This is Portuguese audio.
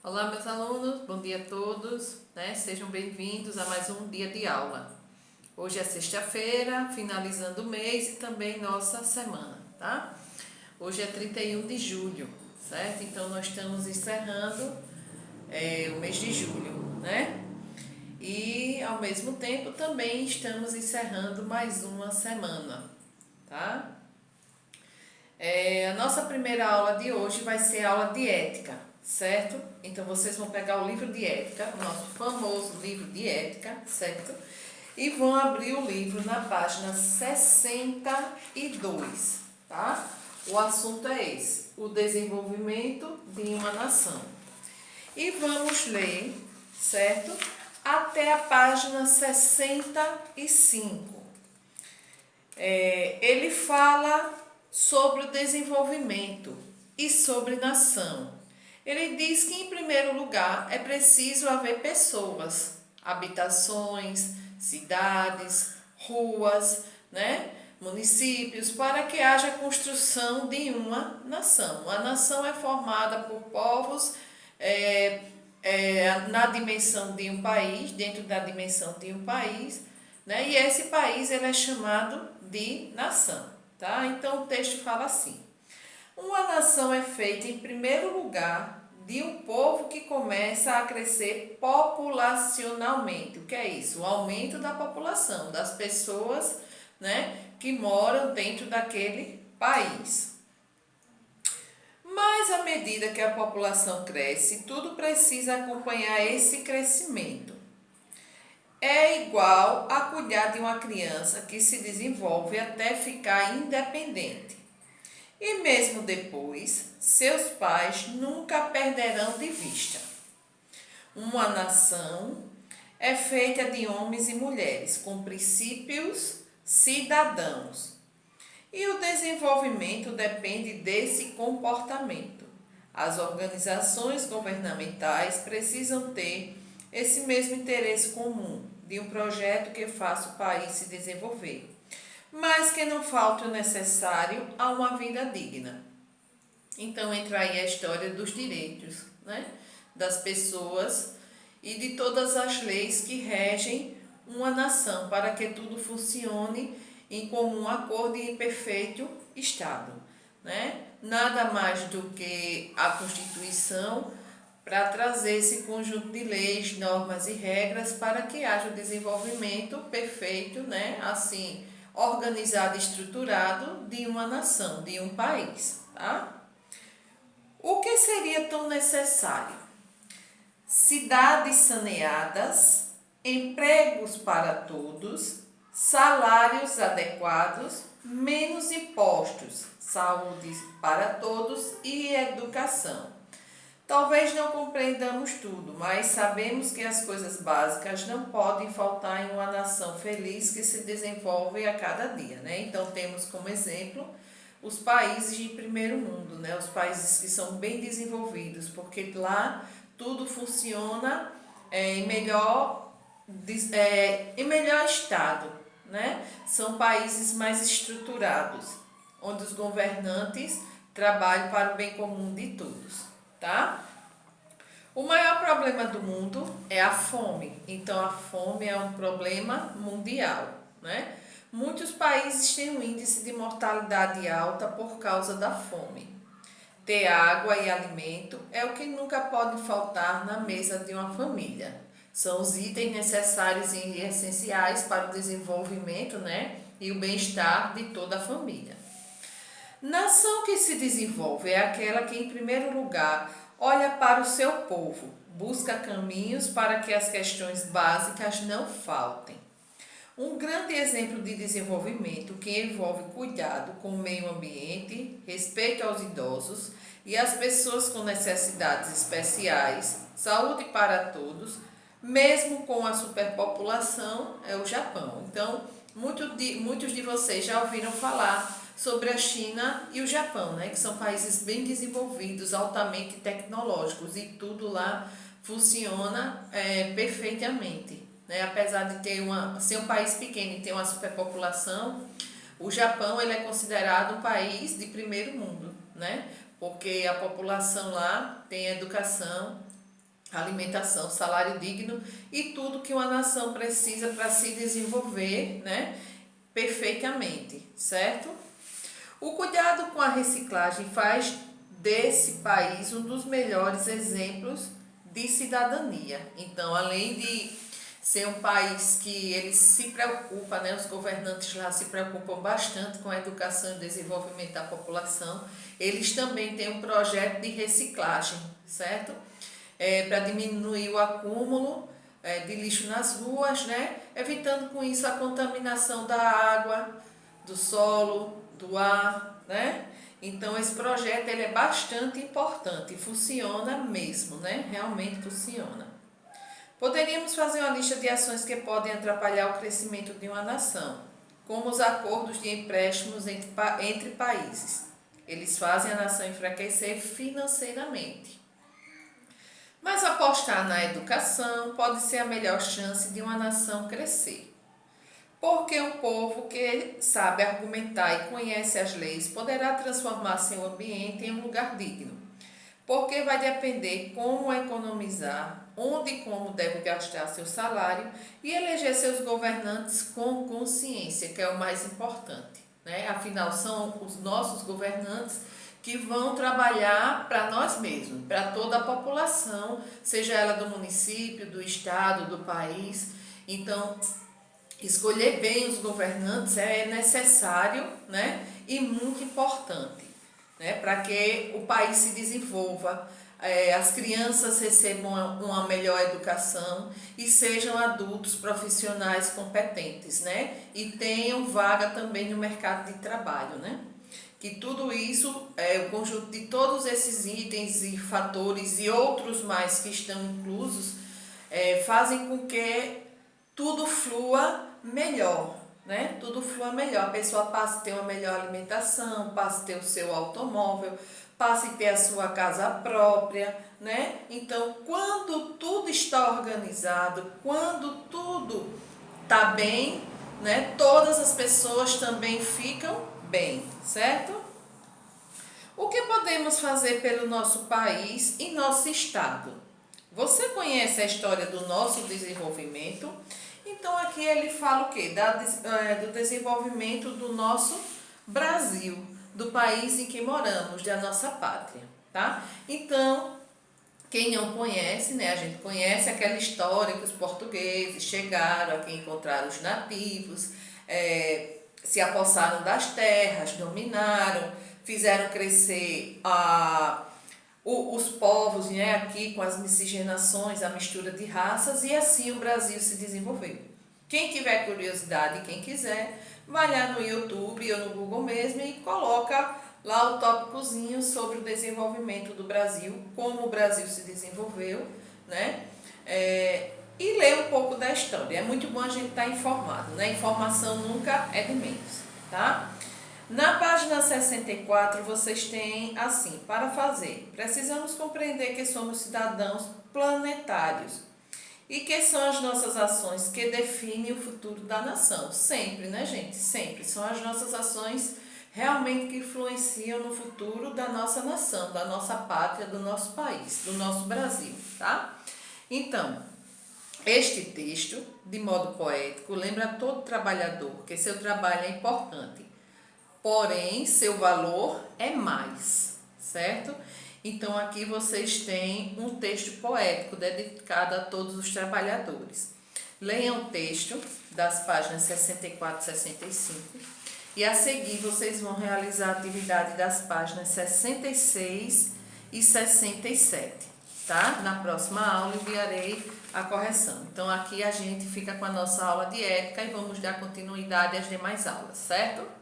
Olá, meus alunos, bom dia a todos, né? Sejam bem-vindos a mais um dia de aula. Hoje é sexta-feira, finalizando o mês e também nossa semana, tá? Hoje é 31 de julho, certo? Então, nós estamos encerrando o mês de julho, né? E, ao mesmo tempo, também estamos encerrando mais uma semana, tá? A nossa primeira aula de hoje vai ser aula de ética, certo? Então vocês vão pegar o livro de ética, o nosso famoso livro de ética, certo? E vão abrir o livro na página 62, tá? O assunto é esse, o desenvolvimento de uma nação. E vamos ler, certo? Até a página 65. Ele fala sobre o desenvolvimento e sobre nação. Ele diz que, em primeiro lugar, é preciso haver pessoas, habitações, cidades, ruas, né? Municípios, para que haja construção de uma nação. A nação é formada por povos na dimensão de um país, dentro da dimensão de um país, né? E esse país ele é chamado de nação, tá? Então o texto fala assim: uma nação é feita em primeiro lugar de um povo que começa a crescer populacionalmente. O que é isso? O aumento da população, das pessoas, né, que moram dentro daquele país. Mas à medida que a população cresce, tudo precisa acompanhar esse crescimento. É igual a cuidar de uma criança que se desenvolve até ficar independente. E mesmo depois, seus pais nunca perderão de vista. Uma nação é feita de homens e mulheres com princípios cidadãos. E o desenvolvimento depende desse comportamento. As organizações governamentais precisam ter esse mesmo interesse comum de um projeto que faça o país se desenvolver, mas que não falte o necessário a uma vida digna. Então entra aí a história dos direitos, né, das pessoas e de todas as leis que regem uma nação para que tudo funcione em comum acordo e em perfeito estado, né? Nada mais do que a Constituição para trazer esse conjunto de leis, normas e regras para que haja o desenvolvimento perfeito, né? Assim, organizado e estruturado de uma nação, de um país, tá? O que seria tão necessário? Cidades saneadas, empregos para todos, salários adequados, menos impostos, saúde para todos e educação. Talvez não compreendamos tudo, mas sabemos que as coisas básicas não podem faltar em uma nação feliz que se desenvolve a cada dia, né? Então temos como exemplo os países de primeiro mundo, né? Os países que são bem desenvolvidos, porque lá tudo funciona em melhor estado, né? São países mais estruturados, onde os governantes trabalham para o bem comum de todos, tá? O maior problema do mundo é a fome. Então a fome é um problema mundial, né? Muitos países têm um índice de mortalidade alta por causa da fome. Ter água e alimento é o que nunca pode faltar na mesa de uma família. São os itens necessários e essenciais para o desenvolvimento, né, e o bem-estar de toda a família. Nação que se desenvolve é aquela que, em primeiro lugar, olha para o seu povo, busca caminhos para que as questões básicas não faltem. Um grande exemplo de desenvolvimento que envolve cuidado com o meio ambiente, respeito aos idosos e às pessoas com necessidades especiais, saúde para todos, mesmo com a superpopulação, é o Japão. Então, muitos de vocês já ouviram falar sobre a China e o Japão, né, que são países bem desenvolvidos, altamente tecnológicos, e tudo lá funciona perfeitamente. Né? Apesar de ser um país pequeno e ter uma superpopulação, o Japão ele é considerado um país de primeiro mundo, né? Porque a população lá tem educação, alimentação, salário digno e tudo que uma nação precisa para se desenvolver, né, perfeitamente, certo? O cuidado com a reciclagem faz desse país um dos melhores exemplos de cidadania. Então, além de ser um país que ele se preocupa, né, os governantes lá se preocupam bastante com a educação e desenvolvimento da população, eles também têm um projeto de reciclagem, certo? Para diminuir o acúmulo de lixo nas ruas, né? Evitando com isso a contaminação da água, do solo, do ar, né? Então esse projeto ele é bastante importante e funciona mesmo, né? Realmente funciona. Poderíamos fazer uma lista de ações que podem atrapalhar o crescimento de uma nação, como os acordos de empréstimos entre países. Eles fazem a nação enfraquecer financeiramente. Mas apostar na educação pode ser a melhor chance de uma nação crescer. Porque um povo que sabe argumentar e conhece as leis poderá transformar seu ambiente em um lugar digno. Porque vai depender como economizar, onde e como deve gastar seu salário e eleger seus governantes com consciência, que é o mais importante, né? Afinal, são os nossos governantes que vão trabalhar para nós mesmos, para toda a população, seja ela do município, do estado, do país. Então, escolher bem os governantes é necessário, né? E muito importante, né? Para que o país se desenvolva, as crianças recebam uma melhor educação e sejam adultos profissionais competentes, né? E tenham vaga também no mercado de trabalho, né? Que tudo isso, o conjunto de todos esses itens e fatores e outros mais que estão inclusos, fazem com que tudo flua melhor, né? Tudo flua melhor. A pessoa passe a ter uma melhor alimentação, passe a ter o seu automóvel, passe a ter a sua casa própria, né? Então, quando tudo está organizado, quando tudo está bem, né? Todas as pessoas também ficam bem, certo? O que podemos fazer pelo nosso país e nosso estado? Você conhece a história do nosso desenvolvimento? Então aqui ele fala o quê? Do desenvolvimento do nosso Brasil, do país em que moramos, da nossa pátria, tá? Então, quem não conhece, né? A gente conhece aquela história que os portugueses chegaram aqui, encontraram os nativos, se apossaram das terras, dominaram, fizeram crescer os povos, né, aqui com as miscigenações, a mistura de raças, e assim o Brasil se desenvolveu. Quem tiver curiosidade, quem quiser, vai lá no YouTube ou no Google mesmo e coloca lá o tópicozinho sobre o desenvolvimento do Brasil, como o Brasil se desenvolveu, né? E ler um pouco da história. É muito bom a gente estar informado, né? Informação nunca é de menos, tá? Na página 64, vocês têm assim, para fazer. Precisamos compreender que somos cidadãos planetários e que são as nossas ações que definem o futuro da nação. Sempre, né, gente? Sempre. São as nossas ações realmente que influenciam no futuro da nossa nação, da nossa pátria, do nosso país, do nosso Brasil, tá? Então, este texto, de modo poético, lembra a todo trabalhador que seu trabalho é importante, porém seu valor é mais, certo? Então aqui vocês têm um texto poético dedicado a todos os trabalhadores. Leiam o texto das páginas 64 e 65 e a seguir vocês vão realizar a atividade das páginas 66 e 67, tá? Na próxima aula enviarei a correção. Então aqui a gente fica com a nossa aula de ética e vamos dar continuidade às demais aulas, certo?